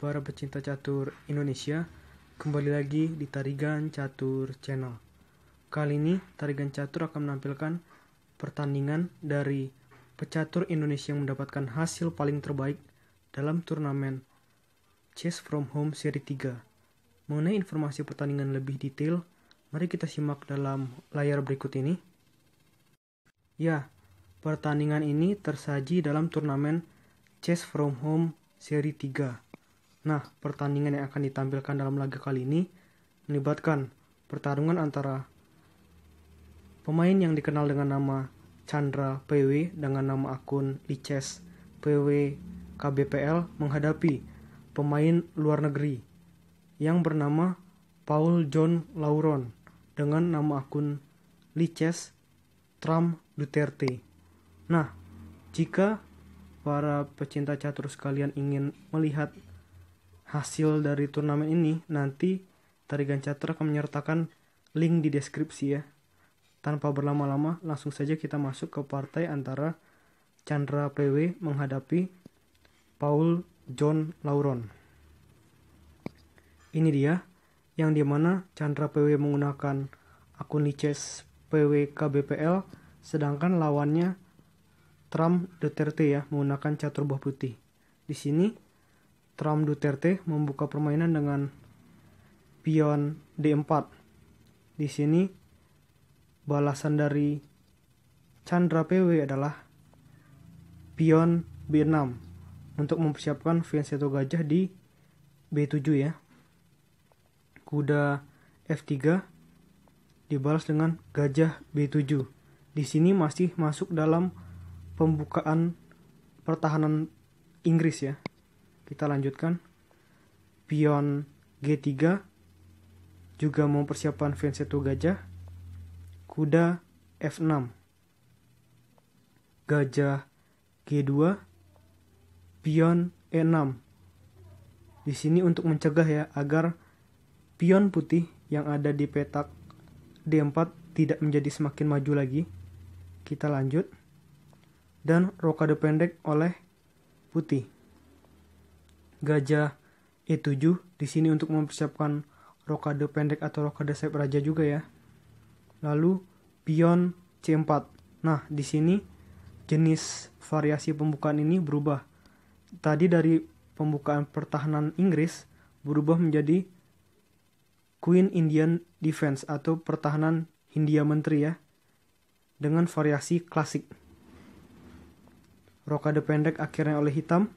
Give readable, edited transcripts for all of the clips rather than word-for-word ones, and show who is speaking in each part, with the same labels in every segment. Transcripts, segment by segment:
Speaker 1: para pecinta catur Indonesia, kembali lagi di Tarigan Catur Channel. Kali ini Tarigan Catur akan menampilkan pertandingan dari pecatur Indonesia yang mendapatkan hasil paling terbaik dalam turnamen Chess from Home Seri 3. Mengenai informasi pertandingan lebih detail, mari kita simak dalam layar berikut ini. Ya, pertandingan ini tersaji dalam turnamen Chess from Home Seri 3. Nah, pertandingan yang akan ditampilkan dalam laga kali ini melibatkan pertarungan antara pemain yang dikenal dengan nama Chandra PW dengan nama akun Lichess PW KBPL menghadapi pemain luar negeri yang bernama Paul John Lauron dengan nama akun Lichess Trump Duterte. Nah, jika para pecinta catur sekalian ingin melihat hasil dari turnamen ini, nanti Tarigan Catur akan menyertakan link di deskripsi ya. Tanpa berlama-lama, langsung saja kita masuk ke partai antara Chandra PW menghadapi Paul John Lauron. Ini dia, yang dimana Chandra PW menggunakan akun Lichess PW KBPL, sedangkan lawannya Trump Duterte ya menggunakan catur buah putih. Di sini Trump Duterte membuka permainan dengan pion D4. Di sini balasan dari Chandra PW adalah pion B6 untuk mempersiapkan fianchetto gajah di B7 ya. Kuda F3 dibalas dengan gajah B7. Di sini masih masuk dalam pembukaan pertahanan Inggris ya. Kita lanjutkan. Pion G3 juga mempersiapkan fianchetto gajah. Kuda F6. Gajah G2. Pion E6. Di sini untuk mencegah ya agar pion putih yang ada di petak D4 tidak menjadi semakin maju lagi. Kita lanjut. Dan rokade pendek oleh putih. Gajah E7 di sini untuk mempersiapkan rokade pendek atau rokade sayap raja juga ya. Lalu pion C4. Nah, di sini jenis variasi pembukaan ini berubah. Tadi dari pembukaan pertahanan Inggris berubah menjadi Queen Indian Defense atau pertahanan Hindia Menteri ya. Dengan variasi klasik. Rokade pendek akhirnya oleh hitam.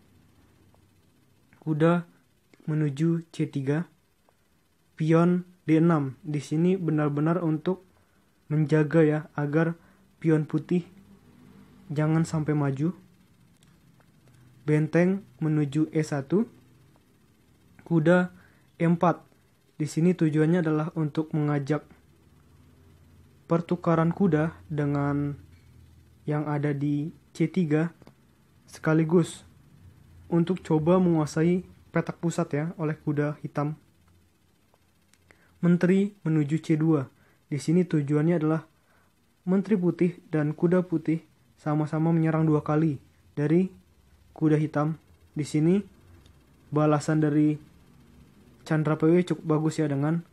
Speaker 1: Kuda menuju C3. Pion D6. Di sini benar-benar untuk menjaga ya agar pion putih jangan sampai maju. Benteng menuju E1. Kuda E4. Di sini tujuannya adalah untuk mengajak pertukaran kuda dengan yang ada di C3 sekaligus untuk coba menguasai petak pusat ya oleh kuda hitam. Menteri menuju C2. Di sini tujuannya adalah menteri putih dan kuda putih sama-sama menyerang 2 kali dari kuda hitam. Di sini balasan dari Chandra PW cukup bagus ya dengan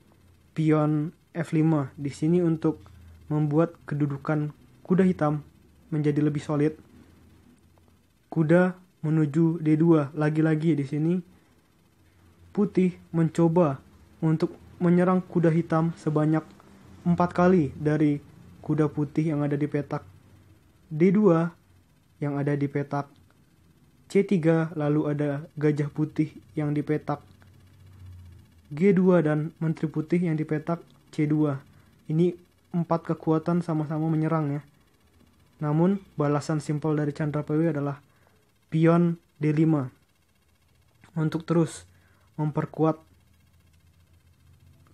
Speaker 1: pion F5. Di sini untuk membuat kedudukan kuda hitam menjadi lebih solid. Kuda menuju D2. Lagi-lagi di sini putih mencoba untuk menyerang kuda hitam sebanyak 4 kali dari kuda putih yang ada di petak D2 yang ada di petak C3, lalu ada gajah putih yang di petak G2 dan menteri putih yang di petak C2. Ini 4 kekuatan sama-sama menyerang ya. Namun balasan simpel dari Chandra PW adalah pion D5 untuk terus memperkuat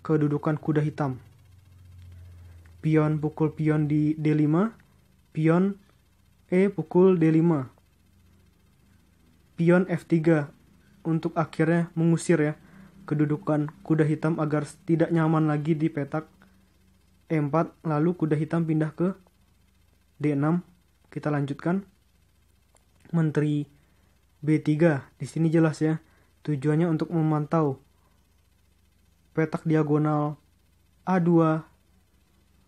Speaker 1: kedudukan kuda hitam. Pion pukul pion di D5, pion E pukul D5. Pion F3 untuk akhirnya mengusir ya kedudukan kuda hitam agar tidak nyaman lagi di petak E4, lalu kuda hitam pindah ke D6. Kita lanjutkan. Menteri B3. Di sini jelas ya, Tujuannya untuk memantau petak diagonal A2,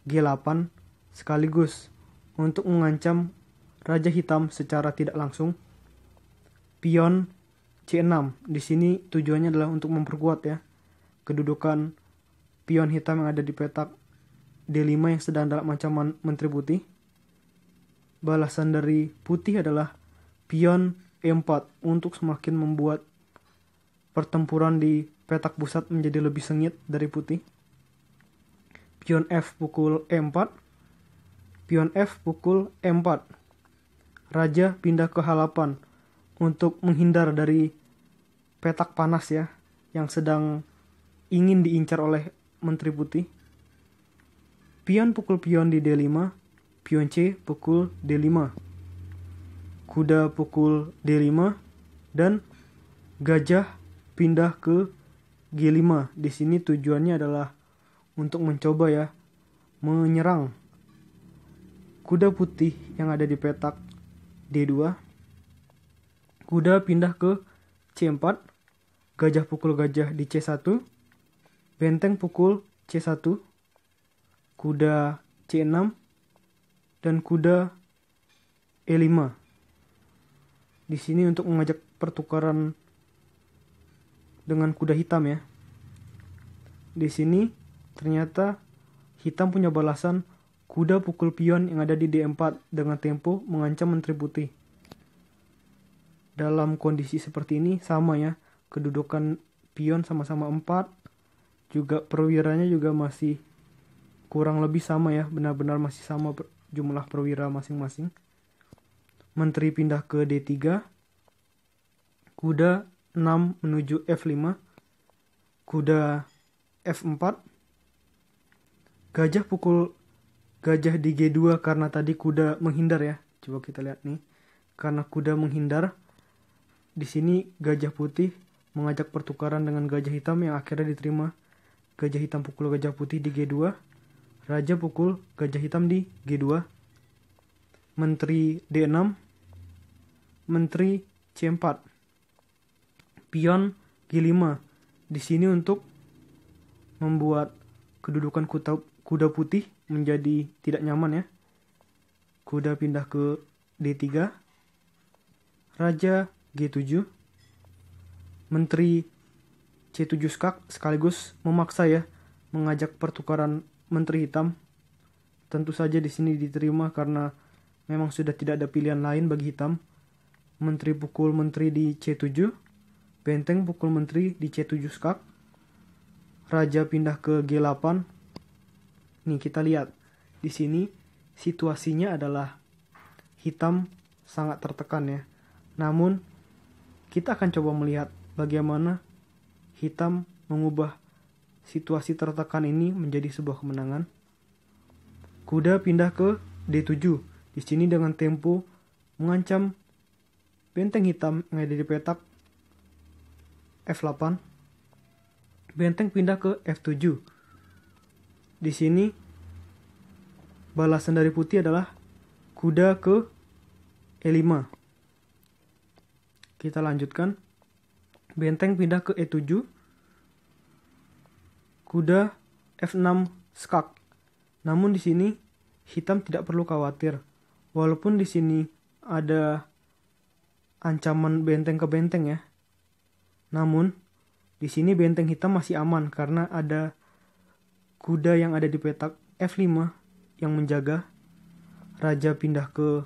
Speaker 1: G8 sekaligus untuk mengancam raja hitam secara tidak langsung. Pion C6 di sini tujuannya adalah untuk memperkuat ya kedudukan pion hitam yang ada di petak D5 yang sedang dalam ancaman menteri putih. Balasan dari putih adalah pion E4 untuk semakin membuat pertempuran di petak pusat menjadi lebih sengit dari putih. Pion F pukul E4. Pion F pukul E4. Raja pindah ke H8 untuk menghindar dari petak panas ya yang sedang ingin diincar oleh menteri putih. Pion pukul pion di D5. Pion C pukul D5. Kuda pukul D5 dan gajah pindah ke G5. Di sini tujuannya adalah untuk mencoba ya menyerang kuda putih yang ada di petak D2. Kuda pindah ke C4. Gajah pukul gajah di C1. Benteng pukul C1. Kuda C6 dan kuda E5. Di sini untuk mengajak pertukaran dengan kuda hitam ya. Di sini ternyata hitam punya balasan kuda pukul pion yang ada di D4 dengan tempo mengancam menteri putih. Dalam kondisi seperti ini sama ya, kedudukan pion sama-sama 4, juga perwiranya juga masih kurang lebih sama ya, benar-benar masih sama jumlah perwira masing-masing. Menteri pindah ke D3. Kuda 6 menuju F5. Kuda F4. Gajah pukul gajah di G2 karena tadi kuda menghindar ya. Coba kita lihat nih. Karena kuda menghindar, di sini gajah putih mengajak pertukaran dengan gajah hitam yang akhirnya diterima. Gajah hitam pukul gajah putih di G2. Raja pukul gajah hitam di G2. Menteri D6. Menteri C4. Pion G5. Di sini untuk membuat kedudukan kuda putih menjadi tidak nyaman ya. Kuda pindah ke D3. Raja G7. Menteri C7 skak sekaligus memaksa ya mengajak pertukaran menteri hitam. Tentu saja di sini diterima karena memang sudah tidak ada pilihan lain bagi hitam. Menteri pukul menteri di C7. Benteng pukul menteri di C7 skak. Raja pindah ke G8. Nih kita lihat. Di sini situasinya adalah hitam sangat tertekan ya. Namun kita akan coba melihat bagaimana hitam mengubah situasi tertekan ini menjadi sebuah kemenangan. Kuda pindah ke D7. Di sini dengan tempo mengancam benteng hitam yang ada di petak F8. Benteng pindah ke F7. Di sini balasan dari putih adalah kuda ke E5. Kita lanjutkan. Benteng pindah ke E7. Kuda F6 skak. Namun di sini hitam tidak perlu khawatir. Walaupun di sini ada ancaman benteng ke benteng ya. Namun di sini benteng hitam masih aman karena ada kuda yang ada di petak F5 yang menjaga. Raja pindah ke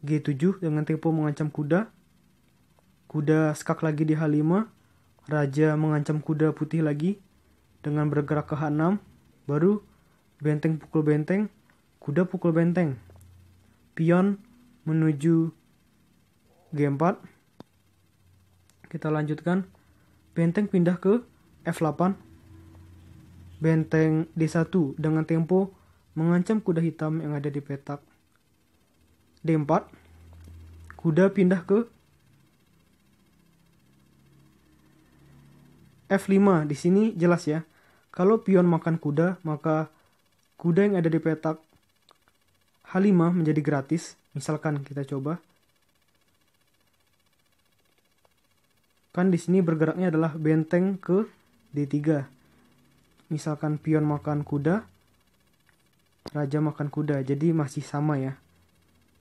Speaker 1: G7 dengan tempo mengancam kuda. Kuda skak lagi di H5. Raja mengancam kuda putih lagi dengan bergerak ke H6. Baru benteng pukul benteng, kuda pukul benteng. Pion menuju G4. Kita lanjutkan. Benteng pindah ke F8. Benteng D1 dengan tempo mengancam kuda hitam yang ada di petak D4. Kuda pindah ke F5. Di sini jelas ya. Kalau pion makan kuda, maka kuda yang ada di petak H5 menjadi gratis. Misalkan kita coba. Kan di sini bergeraknya adalah benteng ke D3. Misalkan pion makan kuda, raja makan kuda. Jadi masih sama ya.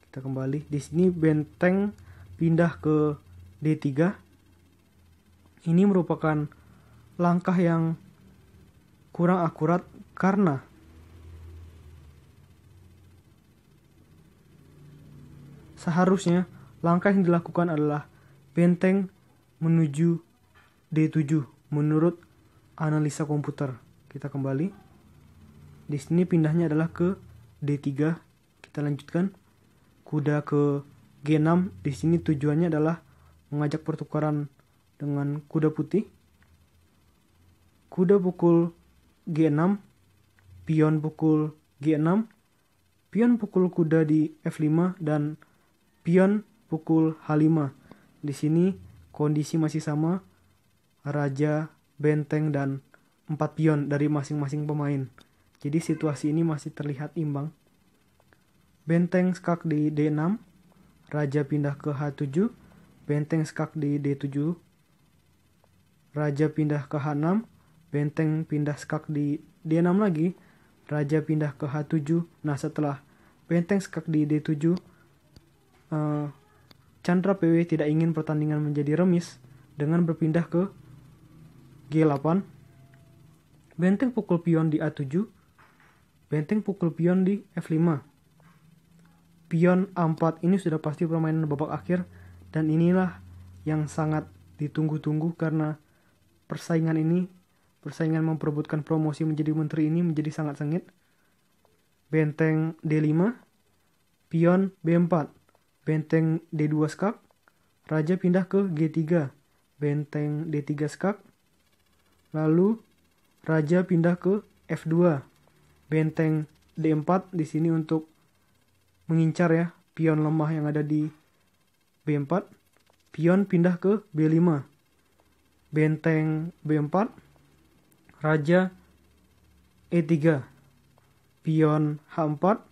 Speaker 1: Kita kembali. Di sini benteng pindah ke D3. Ini merupakan langkah yang kurang akurat karena seharusnya langkah yang dilakukan adalah benteng menuju D7 menurut analisa komputer. Kita kembali. Di sini pindahnya adalah ke D3. Kita lanjutkan. Kuda ke G6. Di sini tujuannya adalah mengajak pertukaran dengan kuda putih. Kuda pukul G6, pion pukul G6, pion pukul kuda di F5 dan pion pukul H5. Di sini kondisi masih sama, raja, benteng dan 4 pion dari masing-masing pemain. Jadi situasi ini masih terlihat imbang. Benteng skak di D6, raja pindah ke H7, benteng skak di D7, raja pindah ke H6, benteng pindah skak di D6 lagi, raja pindah ke H7. Nah, setelah benteng skak di D7, Chandra PW tidak ingin pertandingan menjadi remis dengan berpindah ke G8. Benteng pukul pion di A7, benteng pukul pion di F5. Pion A4 ini sudah pasti permainan babak akhir, dan inilah yang sangat ditunggu-tunggu karena persaingan memperebutkan promosi menjadi menteri ini menjadi sangat sengit. Benteng D5, pion B4, benteng D2 skak, raja pindah ke G3, benteng D3 skak, lalu raja pindah ke F2, benteng D4 di sini untuk mengincar ya pion lemah yang ada di B4, pion pindah ke B5, benteng B4, raja E3, pion H4,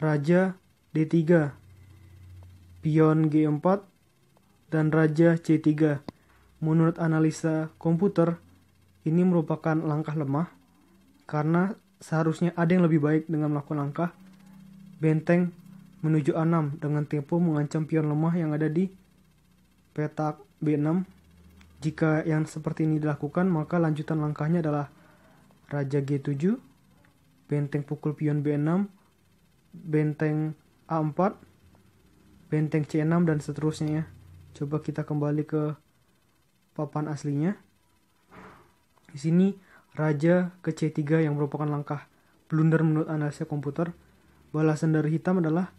Speaker 1: raja D3, pion G4, dan raja C3. Menurut analisa komputer, ini merupakan langkah lemah karena seharusnya ada yang lebih baik dengan melakukan langkah benteng menuju A6 dengan tempo mengancam pion lemah yang ada di petak B6. Jika yang seperti ini dilakukan, maka lanjutan langkahnya adalah raja G7, benteng pukul pion B6, benteng A4, benteng C6, dan seterusnya ya. Coba kita kembali ke papan aslinya. Di sini raja ke C3 yang merupakan langkah blunder menurut analisa komputer. Balasan dari hitam adalah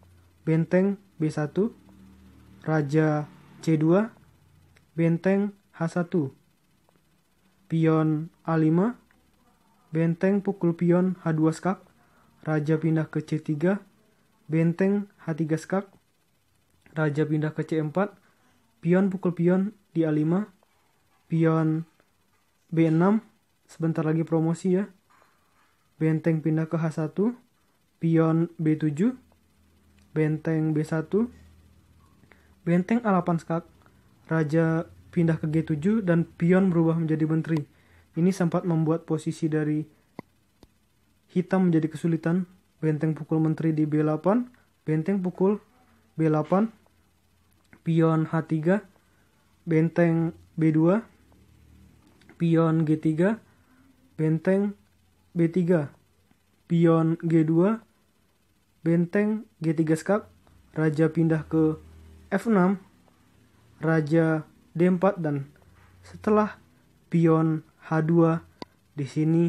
Speaker 1: benteng B1, raja C2, benteng H1, pion A5, benteng pukul pion H2 skak, raja pindah ke C3, benteng H3 skak, raja pindah ke C4, pion pukul pion di A5, pion B6, sebentar lagi promosi ya, benteng pindah ke H1, pion B7, benteng B1, benteng A8 skak, raja pindah ke G7, dan pion berubah menjadi menteri. Ini sempat membuat posisi dari hitam menjadi kesulitan. Benteng pukul menteri di B8, benteng pukul B8, pion H3, benteng B2, pion G3, benteng B3, pion G2, benteng G3 skak, raja pindah ke F6, raja D4, dan setelah pion H2 di sini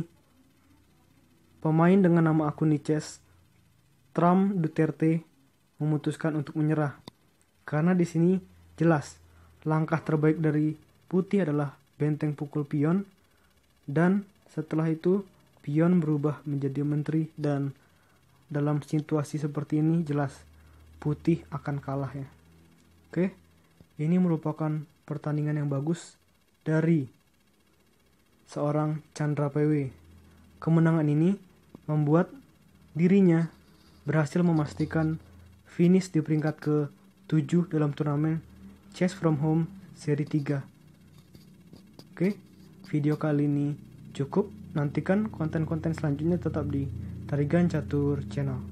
Speaker 1: pemain dengan nama akun di chess Trump Duterte memutuskan untuk menyerah karena di sini jelas langkah terbaik dari putih adalah benteng pukul pion, dan setelah itu pion berubah menjadi menteri, dan dalam situasi seperti ini jelas putih akan kalah ya. Oke, ini merupakan pertandingan yang bagus dari seorang Chandra PW. Kemenangan ini membuat dirinya berhasil memastikan finish di peringkat ke-7 dalam turnamen Chess from Home seri 3. Oke, video kali ini cukup. Nantikan konten-konten selanjutnya tetap di Tarigan Catur Channel.